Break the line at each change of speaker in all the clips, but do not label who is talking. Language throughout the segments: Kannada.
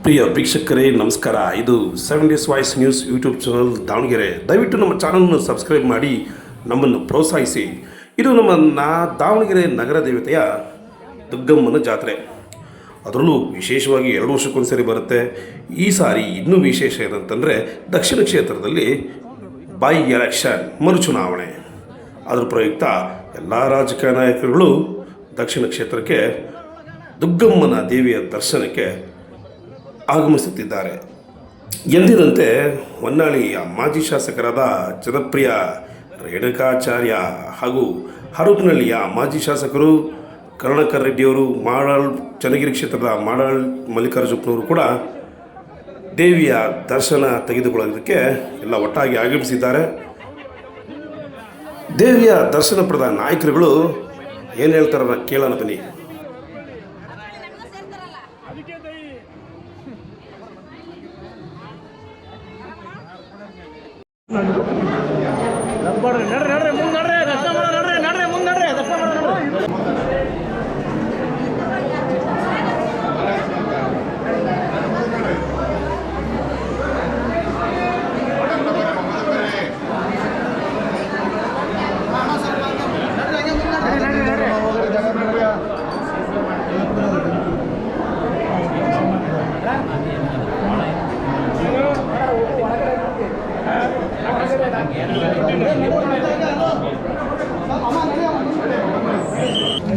ಪ್ರಿಯ ವೀಕ್ಷಕರೇ ನಮಸ್ಕಾರ. ಇದು 7 days voice news YouTube channel Davanagere. ದಯವಿಟ್ಟು ನಮ್ಮ ಚಾನಲ್ನ ಸಬ್ಸ್ಕ್ರೈಬ್ ಮಾಡಿ ನಮ್ಮನ್ನು ಪ್ರೋತ್ಸಾಹಿಸಿ. ಇದು ನಮ್ಮ ದಾವಣಗೆರೆ ನಗರ ದೇವತೆಯ ದುಗ್ಗಮ್ಮನ ಜಾತ್ರೆ. ಅದರಲ್ಲೂ ವಿಶೇಷವಾಗಿ 2 ವರ್ಷಕ್ಕೊಂದ್ಸರಿ ಬರುತ್ತೆ. ಈ ಸಾರಿ ಇನ್ನೂ ವಿಶೇಷ ಏನಂತಂದರೆ ದಕ್ಷಿಣ ಕ್ಷೇತ್ರದಲ್ಲಿ ಬೈ ಎಲೆಕ್ಷನ್ ಮರುಚುನಾವಣೆ. ಅದರ ಪ್ರಯುಕ್ತ ಎಲ್ಲ ರಾಜಕೀಯ ನಾಯಕರುಗಳು ದಕ್ಷಿಣ ಕ್ಷೇತ್ರಕ್ಕೆ ದುಗ್ಗಮ್ಮನ ದೇವಿಯ ದರ್ಶನಕ್ಕೆ ಆಗಮಿಸುತ್ತಿದ್ದಾರೆ. ಎಂದಿನಂತೆ ಹೊನ್ನಾಳಿಯ ಮಾಜಿ ಶಾಸಕರಾದ ಜನಪ್ರಿಯ ರೇಣುಕಾಚಾರ್ಯ ಹಾಗೂ ಹರಪನಹಳ್ಳಿಯ ಮಾಜಿ ಶಾಸಕರು ಕರುಣಾಕರ್ ರೆಡ್ಡಿಯವರು, ಮಾಡಾಳ್ ಚನ್ನಗಿರಿ ಕ್ಷೇತ್ರದ ಮಾಡಾಳ್ ಮಲ್ಲಿಕಾರ್ಜುನವರು ಕೂಡ ದೇವಿಯ ದರ್ಶನ ತೆಗೆದುಕೊಳ್ಳೋದಕ್ಕೆ ಎಲ್ಲ ಒಟ್ಟಾಗಿ ಆಗಮಿಸಿದ್ದಾರೆ. ದೇವಿಯ ದರ್ಶನ ಪಡೆದ ನಾಯಕರುಗಳು ಏನು ಹೇಳ್ತಾರ ಕೇಳೋಣ ಬನ್ನಿ.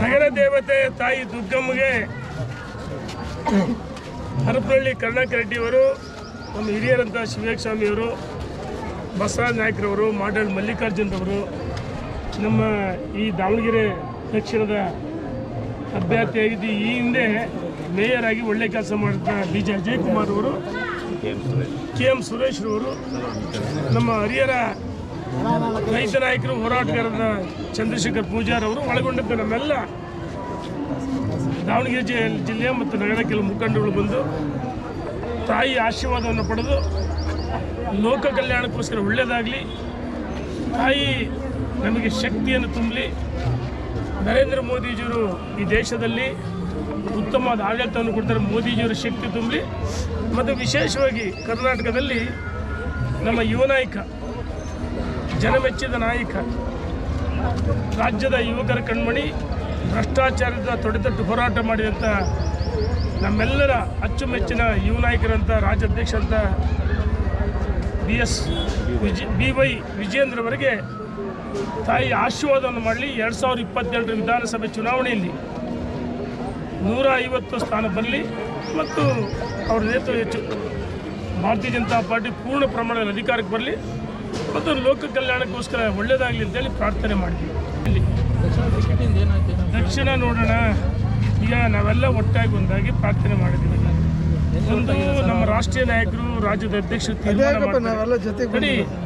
ನಗರ ದೇವತೆ ತಾಯಿ ದುಗ್ಗಮ್ಮಗೆ ಹರಪನಹಳ್ಳಿ ಕರುಣಾಕರ್ ರೆಡ್ಡಿಯವರು, ನಮ್ಮ ಹಿರಿಯರಂಥ ಶಿವೇಕ್ ಸ್ವಾಮಿಯವರು, ಬಸವರಾಜ ನಾಯ್ಕರವರು, ಮಾಡಾಳ್ ಮಲ್ಲಿಕಾರ್ಜುನರವರು, ನಮ್ಮ ಈ ದಾವಣಗೆರೆ ದಕ್ಷಿಣದ ಅಭ್ಯರ್ಥಿಯಾಗಿದ್ದು ಈ ಹಿಂದೆ ಮೇಯರ್ ಆಗಿ ಒಳ್ಳೆ ಕೆಲಸ ಮಾಡಿದ BJ ಅಜಯ್ ಕುಮಾರ್ ಅವರು, KM ಸುರೇಶ್ ರವರು, ನಮ್ಮ ಹಿರಿಯರ ರೈತ ನಾಯಕರು, ಹೋರಾಟಗಾರರ ಚಂದ್ರಶೇಖರ್ ಪೂಜಾರ್ ಅವರು ಒಳಗೊಂಡಂತೆ ನಮ್ಮೆಲ್ಲ ದಾವಣಗೆರೆ ಜಿಲ್ಲೆಯ ಮತ್ತು ನಗರ ಕೆಲವು ಮುಖಂಡಗಳು ಬಂದು ತಾಯಿ ಆಶೀರ್ವಾದವನ್ನು ಪಡೆದು ಲೋಕ ಕಲ್ಯಾಣಕ್ಕೋಸ್ಕರ ಒಳ್ಳೆಯದಾಗಲಿ, ತಾಯಿ ನಮಗೆ ಶಕ್ತಿಯನ್ನು ತುಂಬಲಿ, ನರೇಂದ್ರ ಮೋದಿಜಿಯವರು ಈ ದೇಶದಲ್ಲಿ ಉತ್ತಮವಾದ ಆಡಳಿತವನ್ನು ಕೊಡ್ತಾರೆ, ಮೋದಿಜಿಯವರ ಶಕ್ತಿ ತುಂಬಲಿ, ಮತ್ತು ವಿಶೇಷವಾಗಿ ಕರ್ನಾಟಕದಲ್ಲಿ ನಮ್ಮ ಯುವ ನಾಯಕ, ಜನಮೆಚ್ಚಿದ ನಾಯಕ, ರಾಜ್ಯದ ಯುವಕರ ಕಣ್ಮಣಿ, ಭ್ರಷ್ಟಾಚಾರದ ತೊಡೆತಟ್ಟು ಹೋರಾಟ ಮಾಡಿದಂಥ ನಮ್ಮೆಲ್ಲರ ಅಚ್ಚುಮೆಚ್ಚಿನ ಯುವ ನಾಯಕರಂಥ ರಾಜ್ಯಾಧ್ಯಕ್ಷ ಅಂತ BY ವಿಜೇಂದ್ರವರಿಗೆ ತಾಯಿ ಆಶೀರ್ವಾದವನ್ನು ಮಾಡಲಿ. 2022 ವಿಧಾನಸಭೆ ಚುನಾವಣೆಯಲ್ಲಿ 150 ಸ್ಥಾನ ಬರಲಿ ಮತ್ತು ಅವರ ನೇತೃತ್ವ ಹೆಚ್ಚು ಭಾರತೀಯ ಜನತಾ ಪಾರ್ಟಿ ಪೂರ್ಣ ಪ್ರಮಾಣದಲ್ಲಿ ಅಧಿಕಾರಕ್ಕೆ ಬರಲಿ ಮತ್ತು ಲೋಕ ಕಲ್ಯಾಣಕ್ಕೋಸ್ಕರ ಒಳ್ಳೆಯದಾಗಲಿ ಅಂತೇಳಿ ಪ್ರಾರ್ಥನೆ ಮಾಡಿದ್ವಿ. ದಕ್ಷಿಣ ನೋಡೋಣ, ಈಗ ನಾವೆಲ್ಲ ಒಟ್ಟಾಗಿ ಒಂದಾಗಿ ಪ್ರಾರ್ಥನೆ ಮಾಡಿದ್ದೀವಿ. ಒಂದು ನಮ್ಮ ರಾಷ್ಟ್ರೀಯ ನಾಯಕರು, ರಾಜ್ಯದ ಅಧ್ಯಕ್ಷರು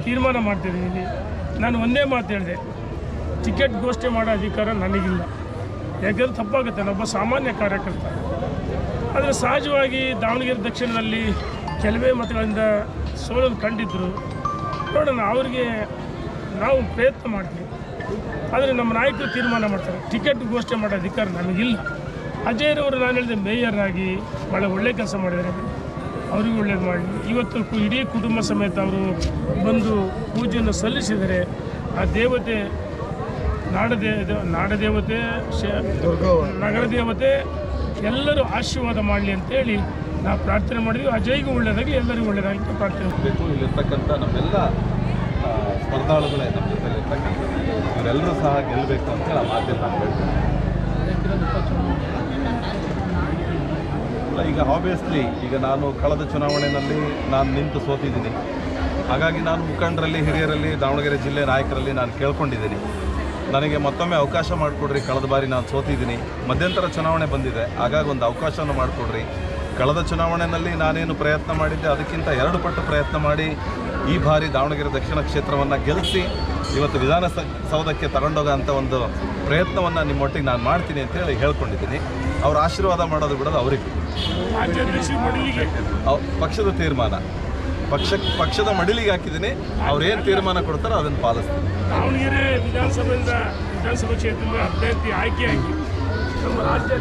ತೀರ್ಮಾನ ಮಾಡ್ತಿದ್ದೀವಿ. ನಾನು ಒಂದೇ ಮಾತು ಹೇಳಿದೆ, ಟಿಕೆಟ್ ಘೋಷಣೆ ಮಾಡೋ ಅಧಿಕಾರ ನನಗಿಲ್ಲ. ಯಾಕಂದ್ರೆ ತಪ್ಪಾಗುತ್ತೆ, ನಾನೊಬ್ಬ ಸಾಮಾನ್ಯ ಕಾರ್ಯಕರ್ತ. ಆದರೆ ಸಹಜವಾಗಿ ದಾವಣಗೆರೆ ದಕ್ಷಿಣದಲ್ಲಿ ಕೆಲವೇ ಮತಗಳಿಂದ ಸೋಲನ್ನು ಕಂಡಿದ್ದರು. ನೋಡೋಣ, ಅವರಿಗೆ ನಾವು ಪ್ರಯತ್ನ ಮಾಡ್ತೀವಿ. ಆದರೆ ನಮ್ಮ ನಾಯಕರು ತೀರ್ಮಾನ ಮಾಡ್ತಾರೆ. ಟಿಕೆಟ್ ಘೋಷಣೆ ಮಾಡೋ ಅಧಿಕಾರ ನಮಗಿಲ್ಲ. ಅಜಯ್ರವರು ನಾನು ಹೇಳಿದೆ ಮೇಯರ್ ಆಗಿ ಭಾಳ ಒಳ್ಳೆ ಕೆಲಸ ಮಾಡಿದ್ದಾರೆ, ಅವರಿಗೂ ಒಳ್ಳೇದು ಮಾಡಿ ಇವತ್ತು ಇಡೀ ಕುಟುಂಬ ಸಮೇತ ಅವರು ಬಂದು ಪೂಜೆಯನ್ನು ಸಲ್ಲಿಸಿದರೆ ಆ ದೇವತೆ ನಾಡದೇವತೆ ನಗರ ದೇವತೆ ಎಲ್ಲರೂ ಆಶೀರ್ವಾದ ಮಾಡಲಿ ಅಂತೇಳಿ ನಾವು ಪ್ರಾರ್ಥನೆ ಮಾಡಿದ್ವಿ. ಅಜಯ್ಗೂ ಒಳ್ಳೆಯದಾಗಿ ಎಲ್ಲರಿಗೂ ಒಳ್ಳೆಯದಾಗಿ ಪ್ರಾರ್ಥನೆ ಮಾಡಬೇಕು.
ಇಲ್ಲಿರ್ತಕ್ಕಂಥ ನಮ್ಮೆಲ್ಲ ಸ್ಪರ್ಧಾಳುಗಳೇ ನಮ್ಮ ಜೊತೆಲಿ ಇರ್ತಕ್ಕಂಥ ಇವರೆಲ್ಲರೂ ಸಹ ಗೆಲ್ಲಬೇಕು ಅಂತೇಳಿ ಆ ಮಾತನ್ನು ನಾನು ಹೇಳ್ತೀನಿ. ಈಗ ಆಬ್ವಿಯಸ್ಲಿ ಈಗ ನಾನು ಕಳೆದ ಚುನಾವಣೆಯಲ್ಲಿ ನಾನು ನಿಂತು ಸೋತಿದ್ದೀನಿ. ಹಾಗಾಗಿ ನಾನು ಮುಖಂಡರಲ್ಲಿ, ಹಿರಿಯರಲ್ಲಿ, ದಾವಣಗೆರೆ ಜಿಲ್ಲೆ ನಾಯಕರಲ್ಲಿ ನಾನು ಕೇಳ್ಕೊಂಡಿದ್ದೀನಿ, ನನಗೆ ಮತ್ತೊಮ್ಮೆ ಅವಕಾಶ ಮಾಡಿಕೊಡ್ರಿ. ಕಳೆದ ಬಾರಿ ನಾನು ಸೋತಿದ್ದೀನಿ, ಮಧ್ಯಂತರ ಚುನಾವಣೆ ಬಂದಿದೆ, ಹಾಗಾಗಿ ಒಂದು ಅವಕಾಶವನ್ನು ಮಾಡಿಕೊಡ್ರಿ. ಕಳೆದ ಚುನಾವಣೆಯಲ್ಲಿ ನಾನೇನು ಪ್ರಯತ್ನ ಮಾಡಿದ್ದೆ ಅದಕ್ಕಿಂತ 2 ಪಟ್ಟು ಪ್ರಯತ್ನ ಮಾಡಿ ಈ ಬಾರಿ ದಾವಣಗೆರೆ ದಕ್ಷಿಣ ಕ್ಷೇತ್ರವನ್ನು ಗೆಲ್ಲಿಸಿ ಇವತ್ತು ವಿಧಾನಸೌಧಕ್ಕೆ ತಗೊಂಡೋಗೋ ಅಂಥ ಒಂದು ಪ್ರಯತ್ನವನ್ನು ನಿಮ್ಮೊಟ್ಟಿಗೆ ನಾನು ಮಾಡ್ತೀನಿ ಅಂತೇಳಿ ಹೇಳ್ಕೊಂಡಿದ್ದೀನಿ. ಅವ್ರ ಆಶೀರ್ವಾದ ಮಾಡೋದು ಬಿಡೋದು ಅವರಿಗೆ, ಪಕ್ಷದ ತೀರ್ಮಾನ, ಪಕ್ಷದ ಮಡಿಲಿಗೆ ಹಾಕಿದ್ದೀನಿ. ಅವ್ರೇನು ತೀರ್ಮಾನ ಕೊಡ್ತಾರೋ ಅದನ್ನು ಪಾಲಿಸ್ತೀನಿ.
ದಾವಣಗೆರೆ ವಿಧಾನಸಭಾ ಕ್ಷೇತ್ರದ ಅಭ್ಯರ್ಥಿ ಆಯ್ಕೆಯಾಗಿ ನಮ್ಮ ರಾಜ್ಯ